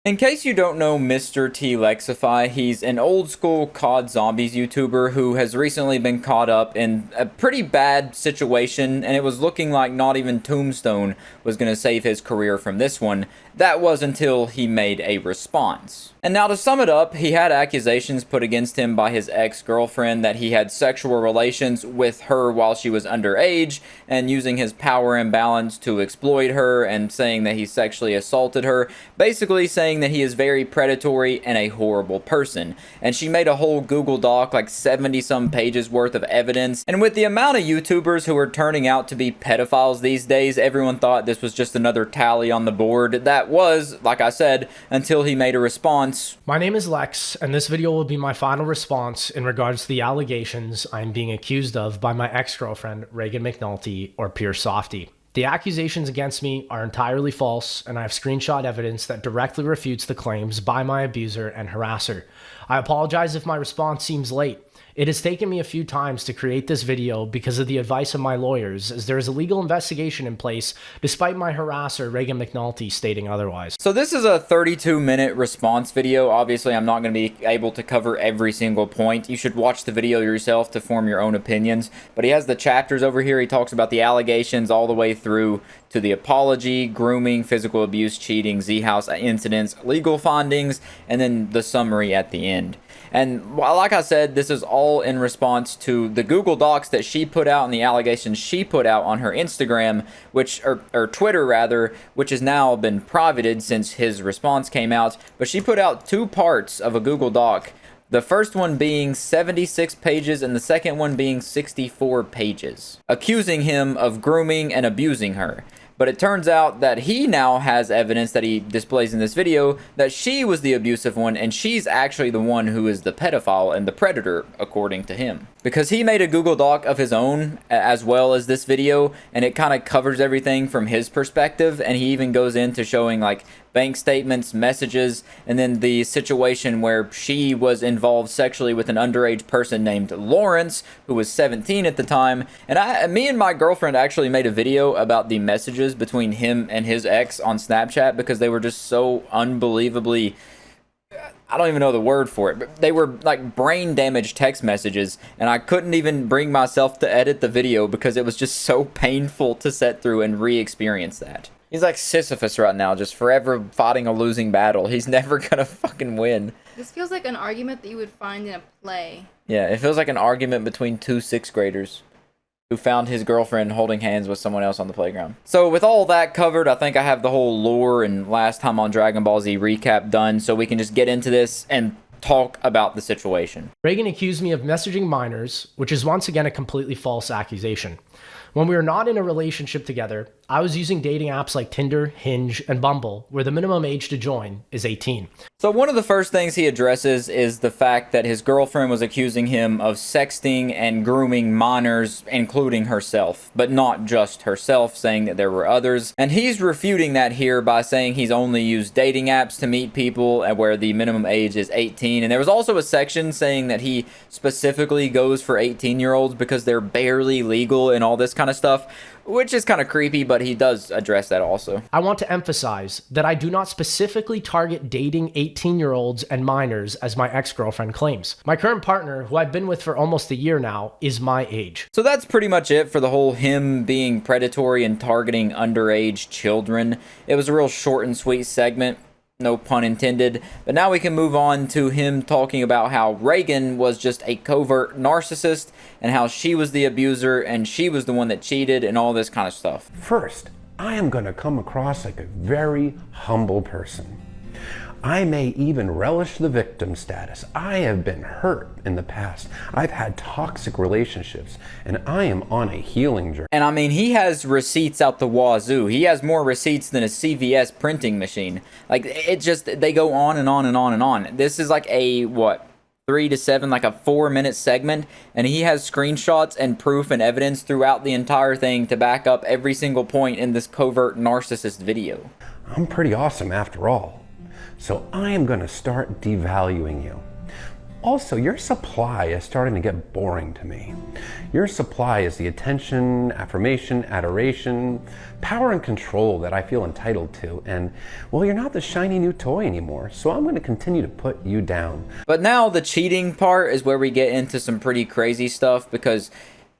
In case you don't know MrTLexify, he's an old school COD Zombies YouTuber who has recently been caught up in a pretty bad situation, and it was looking like not even Tombstone was going to save his career from this one. That was until he made a response. And now to sum it up, he had accusations put against him by his ex-girlfriend that he had sexual relations with her while she was underage, and using his power imbalance to exploit her, and saying that he sexually assaulted her, basically saying that he is very predatory and a horrible person. And she made a whole Google Doc, like 70 some pages worth of evidence, and with the amount of YouTubers who are turning out to be pedophiles these days, everyone thought this was just another tally on the board. That was, like I said, until he made a response. My name is Lex, and this video will be my final response in regards to the allegations I'm being accused of by my ex-girlfriend, Reagan McNulty, or Pure Softy. The accusations against me are entirely false, and I have screenshot evidence that directly refutes the claims by my abuser and harasser. I apologize if my response seems late. It has taken me a few times to create this video because of the advice of my lawyers, as there is a legal investigation in place despite my harasser Reagan McNulty stating otherwise. So this is a 32-minute response video. Obviously, I'm not going to be able to cover every single point. You should watch the video yourself to form your own opinions. But he has the chapters over here. He talks about the allegations all the way through to the apology, grooming, physical abuse, cheating, Z-House incidents, legal findings, and then the summary at the end. And like I said, this is all in response to the Google Docs that she put out and the allegations she put out on her Instagram, or Twitter rather, which has now been privated since his response came out. But she put out two parts of a Google Doc. The first one being 76 pages and the second one being 64 pages, accusing him of grooming and abusing her. But it turns out that he now has evidence that he displays in this video that she was the abusive one, and she's actually the one who is the pedophile and the predator, according to him. Because he made a Google Doc of his own as well as this video, and it kind of covers everything from his perspective, and he even goes into showing like bank statements, messages, and then the situation where she was involved sexually with an underage person named Lawrence, who was 17 at the time. And me and my girlfriend actually made a video about the messages between him and his ex on Snapchat because they were just so unbelievably, I don't even know the word for it, but they were like brain damage text messages, and I couldn't even bring myself to edit the video because it was just so painful to sit through and re-experience that. He's like Sisyphus right now, just forever fighting a losing battle. He's never gonna fucking win. This feels like an argument that you would find in a play. Yeah, it feels like an argument between two sixth graders who found his girlfriend holding hands with someone else on the playground. So with all that covered, I think I have the whole lore and last time on Dragon Ball Z recap done, so we can just get into this and talk about the situation. Reagan accused me of messaging minors, which is once again a completely false accusation. When we were not in a relationship together, I was using dating apps like Tinder, Hinge, and Bumble, where the minimum age to join is 18. So one of the first things he addresses is the fact that his girlfriend was accusing him of sexting and grooming minors, including herself, but not just herself, saying that there were others. And he's refuting that here by saying he's only used dating apps to meet people and where the minimum age is 18. And there was also a section saying that he specifically goes for 18-year-olds because they're barely legal and all this kind of stuff, which is kind of creepy, but he does address that also. I want to emphasize that I do not specifically target dating 18-year-olds and minors as my ex-girlfriend claims. My current partner, who I've been with for almost a year now, is my age. So that's pretty much it for the whole him being predatory and targeting underage children. It was a real short and sweet segment. No pun intended. But now we can move on to him talking about how Reagan was just a covert narcissist and how she was the abuser and she was the one that cheated and all this kind of stuff. First, I am going to come across like a very humble person. I may even relish the victim status. I have been hurt in the past. I've had toxic relationships, and I am on a healing journey. And I mean, he has receipts out the wazoo. He has more receipts than a CVS printing machine. Like, it just, they go on and on and on and on. This is like a, what, 3 to 7, like a 4-minute segment, and he has screenshots and proof and evidence throughout the entire thing to back up every single point in this covert narcissist video. I'm pretty awesome after all. So I am going to start devaluing you. Also, your supply is starting to get boring to me. Your supply is the attention, affirmation, adoration, power and control that I feel entitled to. And, well, you're not the shiny new toy anymore, so I'm going to continue to put you down. But now the cheating part is where we get into some pretty crazy stuff, because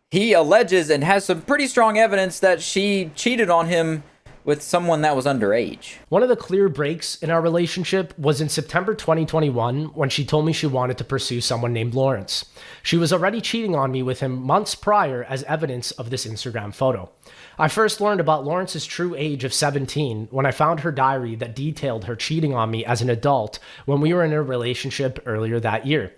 he alleges and has some pretty strong evidence that she cheated on him with someone that was underage. One of the clear breaks in our relationship was in September 2021 when she told me she wanted to pursue someone named Lawrence. She was already cheating on me with him months prior, as evidence of this Instagram photo. I first learned about Lawrence's true age of 17 when I found her diary that detailed her cheating on me as an adult when we were in a relationship earlier that year.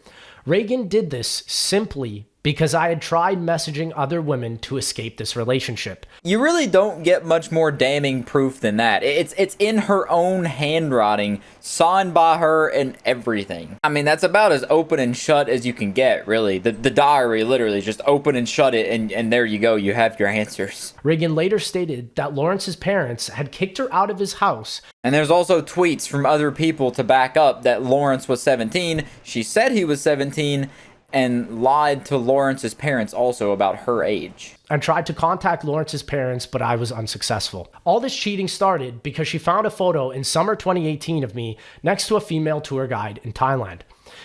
Reagan did this simply because I had tried messaging other women to escape this relationship. You really don't get much more damning proof than that. It's in her own handwriting, signed by her and everything. I mean, that's about as open and shut as you can get, really. The diary, literally, just open and shut it, and there you go, you have your answers. Reagan later stated that Lawrence's parents had kicked her out of his house. And there's also tweets from other people to back up that Lawrence was 17. She said he was 17, and lied to Lawrence's parents also about her age. And tried to contact Lawrence's parents, but I was unsuccessful. All this cheating started because she found a photo in summer 2018 of me next to a female tour guide in Thailand.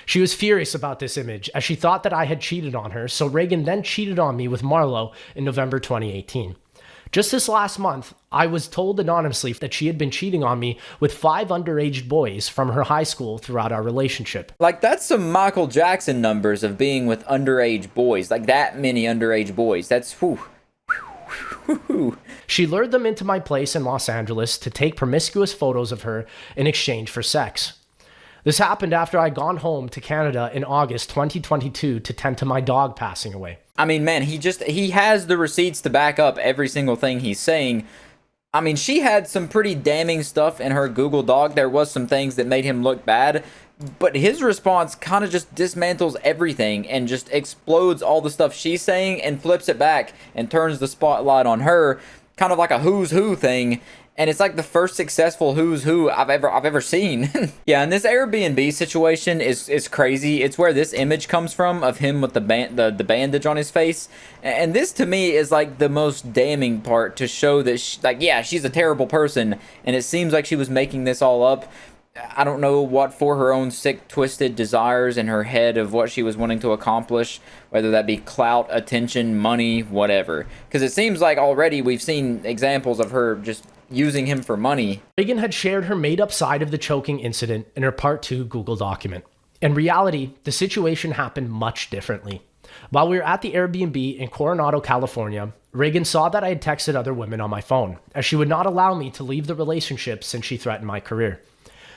She was furious about this image as she thought that I had cheated on her, so Reagan then cheated on me with Marlo in November 2018. Just this last month, I was told anonymously that she had been cheating on me with 5 underage boys from her high school throughout our relationship. Like, that's some Michael Jackson numbers of being with underage boys. Like, that many underage boys. That's, whew. She lured them into my place in Los Angeles to take promiscuous photos of her in exchange for sex. This happened after I'd gone home to Canada in August 2022 to tend to my dog passing away. I mean, man, he has the receipts to back up every single thing he's saying. I mean, she had some pretty damning stuff in her Google Doc. There was some things that made him look bad, but his response kind of just dismantles everything and just explodes all the stuff she's saying and flips it back and turns the spotlight on her, kind of like a who's who thing. And it's like the first successful who's who I've ever seen. Yeah, and this Airbnb situation is crazy. It's where this image comes from of him with the bandage on his face. And this to me is like the most damning part to show that yeah, she's a terrible person, and it seems like she was making this all up. I don't know what for her own sick, twisted desires in her head of what she was wanting to accomplish, whether that be clout, attention, money, whatever. Because it seems like already we've seen examples of her just using him for money. Reagan had shared her made-up side of the choking incident in her Part 2 Google document. In reality, the situation happened much differently. While we were at the Airbnb in Coronado, California, Reagan saw that I had texted other women on my phone, as she would not allow me to leave the relationship since she threatened my career.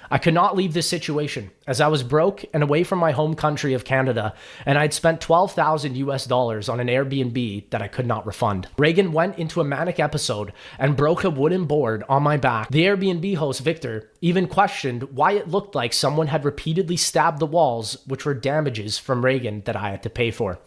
I could not leave this situation, as I was broke and away from my home country of Canada, and I'd spent $12,000 on an Airbnb that I could not refund. Reagan went into a manic episode and broke a wooden board on my back. The Airbnb host, Victor, even questioned why it looked like someone had repeatedly stabbed the walls, which were damages from Reagan that I had to pay for.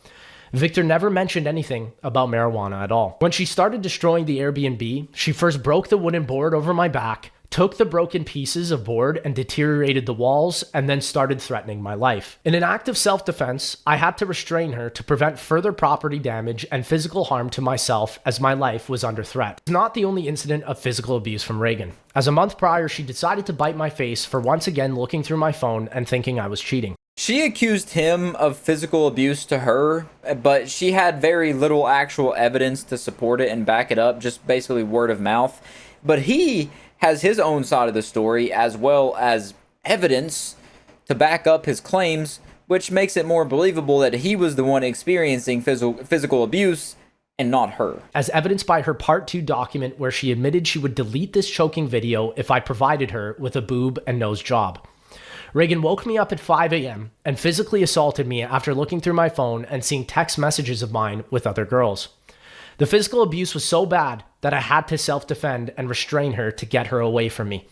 Victor never mentioned anything about marijuana at all. When she started destroying the Airbnb, she first broke the wooden board over my back, took the broken pieces of board and deteriorated the walls, and then started threatening my life. In an act of self-defense, I had to restrain her to prevent further property damage and physical harm to myself, as my life was under threat. It's not the only incident of physical abuse from Reagan, as a month prior she decided to bite my face for once again looking through my phone and thinking I was cheating. She accused him of physical abuse to her, but she had very little actual evidence to support it and back it up, just basically word of mouth. But he has his own side of the story, as well as evidence to back up his claims, which makes it more believable that he was the one experiencing physical abuse and not her. As evidenced by her Part 2 document, where she admitted she would delete this choking video if I provided her with a boob and nose job. Reagan woke me up at 5 a.m. and physically assaulted me after looking through my phone and seeing text messages of mine with other girls. The physical abuse was so bad that I had to self-defend and restrain her to get her away from me.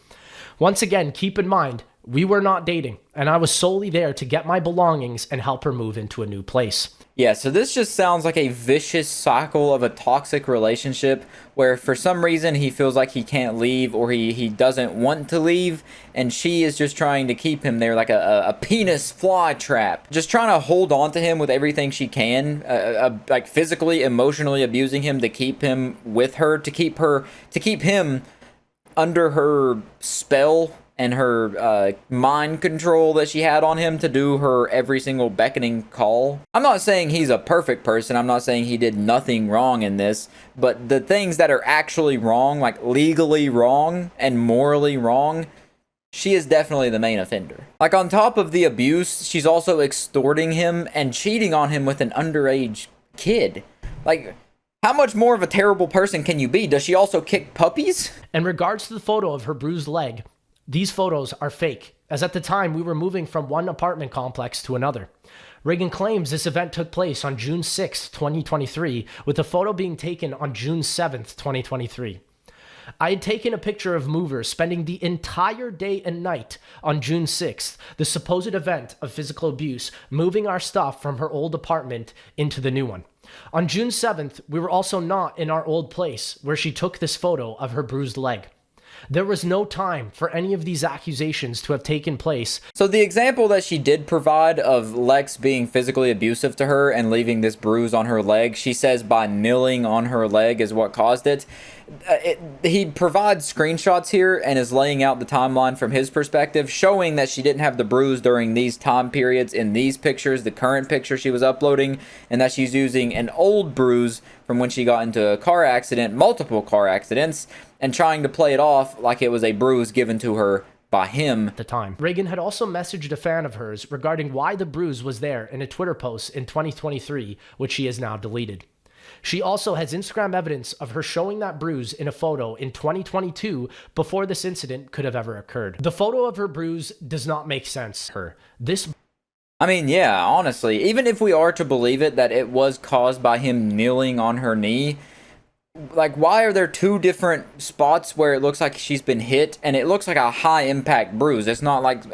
Once again, keep in mind, We were not dating, and I was solely there to get my belongings and help her move into a new place. Yeah, so this just sounds like a vicious cycle of a toxic relationship where for some reason he feels like he can't leave, or he doesn't want to leave, and she is just trying to keep him there like a penis fly trap. Just trying to hold on to him with everything she can, like physically, emotionally abusing him to keep him with her, to keep him under her spell and her mind control that she had on him to do her every single beckoning call. I'm not saying he's a perfect person. I'm not saying he did nothing wrong in this, but the things that are actually wrong, like legally wrong and morally wrong, she is definitely the main offender. Like, on top of the abuse, she's also extorting him and cheating on him with an underage kid. Like, how much more of a terrible person can you be? Does she also kick puppies? In regards to the photo of her bruised leg, these photos are fake, as at the time we were moving from one apartment complex to another. Reagan claims this event took place on June 6, 2023, with the photo being taken on June 7, 2023. I had taken a picture of movers spending the entire day and night on June 6th, the supposed event of physical abuse, moving our stuff from her old apartment into the new one. On June 7th, we were also not in our old place where she took this photo of her bruised leg. There was no time for any of these accusations to have taken place. So the example that she did provide of Lex being physically abusive to her and leaving this bruise on her leg, she says by kneeling on her leg is what caused it. He provides screenshots here and is laying out the timeline from his perspective, showing that she didn't have the bruise during these time periods in these pictures, the current picture she was uploading, and that she's using an old bruise from when she got into a car accident, multiple car accidents, and trying to play it off like it was a bruise given to her by him at the time. Reagan had also messaged a fan of hers regarding why the bruise was there in a Twitter post in 2023, which she has now deleted. She also has Instagram evidence of her showing that bruise in a photo in 2022 before this incident could have ever occurred. The photo of her bruise does not make sense. I mean, yeah, honestly, even if we are to believe it that it was caused by him kneeling on her knee, like, why are there two different spots where it looks like she's been hit and it looks like a high impact bruise? It's not like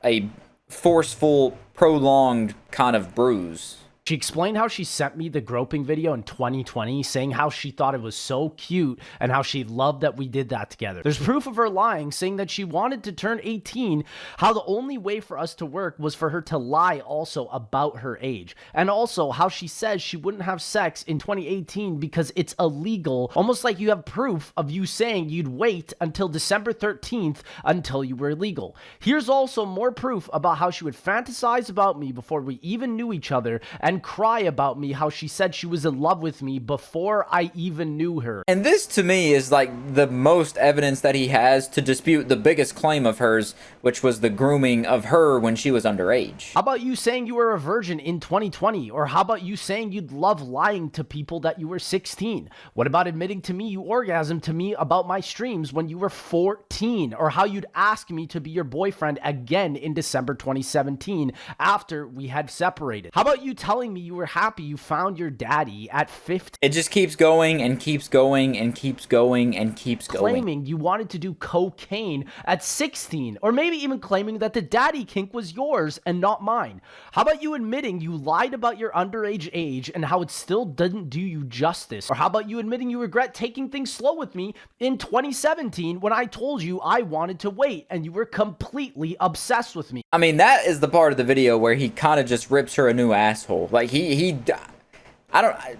a forceful, prolonged kind of bruise. She explained how she sent me the groping video in 2020, saying how she thought it was so cute and how she loved that we did that together. There's proof of her lying, saying that she wanted to turn 18, how the only way for us to work was for her to lie also about her age. And also how she says she wouldn't have sex in 2018 because it's illegal, almost like you have proof of you saying you'd wait until December 13th until you were legal. Here's also more proof about how she would fantasize about me before we even knew each other and cry about me, how she said she was in love with me before I even knew her. And this to me is like the most evidence that he has to dispute the biggest claim of hers, which was the grooming of her when she was underage. How about you saying you were a virgin in 2020? Or how about you saying you'd love lying to people that you were 16? What about admitting to me you orgasmed to me about my streams when you were 14? Or how you'd ask me to be your boyfriend again in December 2017 after we had separated? How about you telling me you were happy you found your daddy at 15? It just keeps going and keeps going and keeps going and keeps going. Claiming you wanted to do cocaine at 16, or maybe even claiming that the daddy kink was yours and not mine. How about you admitting you lied about your underage age and how it still didn't do you justice? Or how about you admitting you regret taking things slow with me in 2017 when I told you I wanted to wait and you were completely obsessed with me? I mean, that is the part of the video where he kind of just rips her a new asshole. Like, I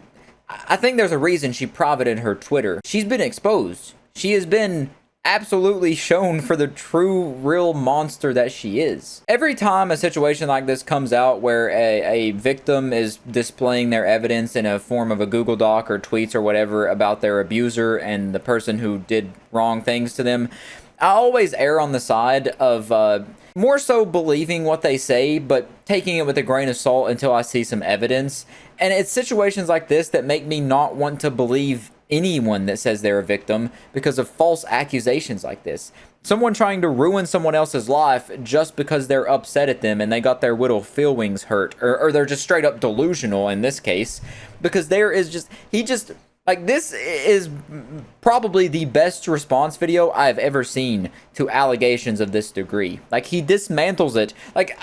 think there's a reason she privated her Twitter. She's been exposed. She has been absolutely shown for the true, real monster that she is. Every time a situation like this comes out where a victim is displaying their evidence in a form of a Google Doc or tweets or whatever about their abuser and the person who did wrong things to them, I always err on the side of more so believing what they say, but taking it with a grain of salt until I see some evidence. And it's situations like this that make me not want to believe anyone that says they're a victim because of false accusations like this. Someone trying to ruin someone else's life just because they're upset at them and they got their little feelings hurt, or they're just straight up delusional in this case, because there is just, Like, this is probably the best response video I've ever seen to allegations of this degree. Like, he dismantles it. Like,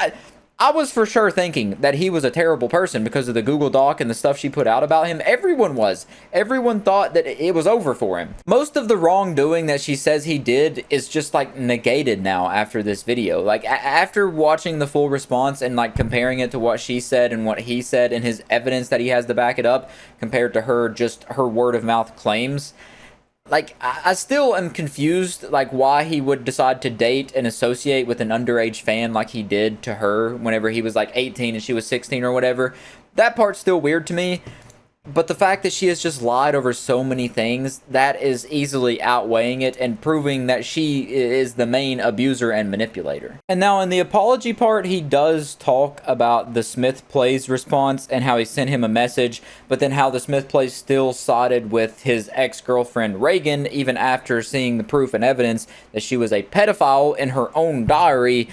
I was for sure thinking that he was a terrible person because of the Google Doc and the stuff she put out about him. Everyone was. Everyone thought that it was over for him. Most of the wrongdoing that she says he did is just, like, negated now after this video. Like, after watching the full response and, like, comparing it to what she said and what he said and his evidence that he has to back it up compared to her, just her word of mouth claims, like, I still am confused, like, why he would decide to date and associate with an underage fan like he did to her whenever he was, like, 18 and she was 16 or whatever. That part's still weird to me. But the fact that she has just lied over so many things, that is easily outweighing it and proving that she is the main abuser and manipulator. And now in the apology part, he does talk about the Smith Plays response and how he sent him a message, but then how the Smith Plays still sided with his ex-girlfriend Reagan even after seeing the proof and evidence that she was a pedophile in her own diary.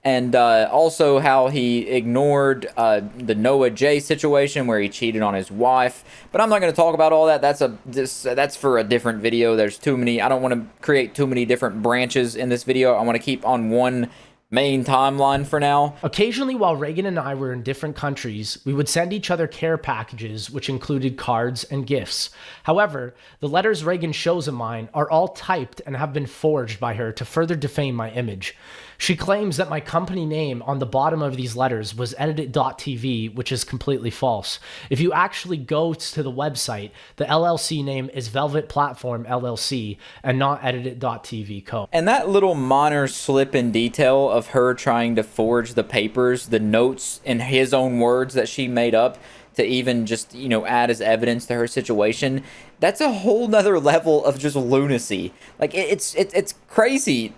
And also how he ignored the Noah J situation where he cheated on his wife. But I'm not going to talk about all that. That's for a different video. There's too many. I don't want to create too many different branches in this video. I want to keep on one main timeline for now. Occasionally, while Reagan and I were in different countries, we would send each other care packages, which included cards and gifts. However, the letters Reagan shows of mine are all typed and have been forged by her to further defame my image. She claims that my company name on the bottom of these letters was edited.tv, which is completely false. If you actually go to the website, the LLC name is Velvet Platform LLC and not edited.tv co. And that little minor slip in detail of her trying to forge the papers, the notes in his own words that she made up to even just, you know, add as evidence to her situation, that's a whole nother level of just lunacy. Like, it's crazy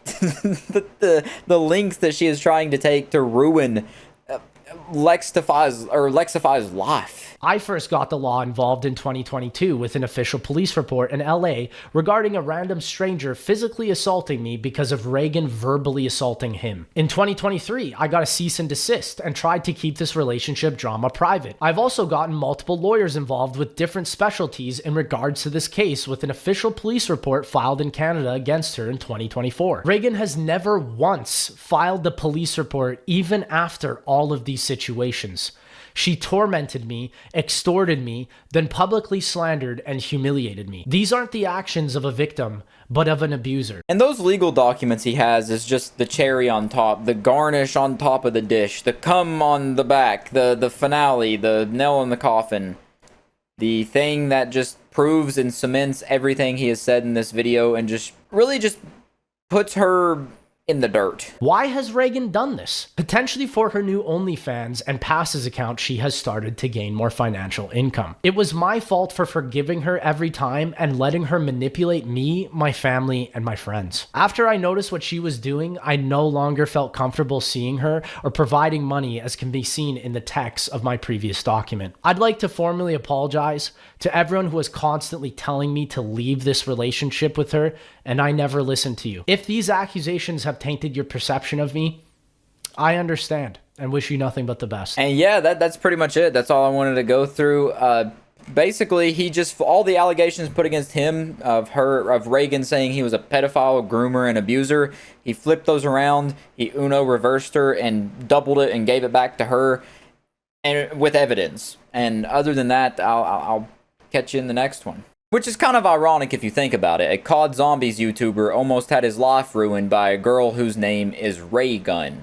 the lengths that she is trying to take to ruin Lexify's life. I first got the law involved in 2022 with an official police report in LA regarding a random stranger physically assaulting me because of Reagan verbally assaulting him. In 2023, I got a cease and desist and tried to keep this relationship drama private. I've also gotten multiple lawyers involved with different specialties in regards to this case with an official police report filed in Canada against her in 2024. Reagan has never once filed the police report even after all of these situations. She tormented me, extorted me, then publicly slandered and humiliated me. These aren't the actions of a victim, but of an abuser. And those legal documents he has is just the cherry on top, the garnish on top of the dish, the cum on the back, the finale, the nail in the coffin. The thing that just proves and cements everything he has said in this video and just really just puts her in the dirt. Why has Reagan done this? Potentially for her new OnlyFans and passes account, she has started to gain more financial income. It was my fault for forgiving her every time and letting her manipulate me, my family, and my friends. After I noticed what she was doing, I no longer felt comfortable seeing her or providing money, as can be seen in the text of my previous document. I'd like to formally apologize to everyone who was constantly telling me to leave this relationship with her, and I never listened to you. If these accusations have tainted your perception of me, I understand and wish you nothing but the best. And yeah, that's pretty much it. That's all I wanted to go through. Basically, he just, all the allegations put against him of Reagan saying he was a pedophile, a groomer, and abuser, he flipped those around, he reversed her and doubled it and gave it back to her, and with evidence. And other than that, I'll catch you in the next one. Which is kind of ironic if you think about it. A COD Zombies YouTuber almost had his life ruined by a girl whose name is Ray Gun.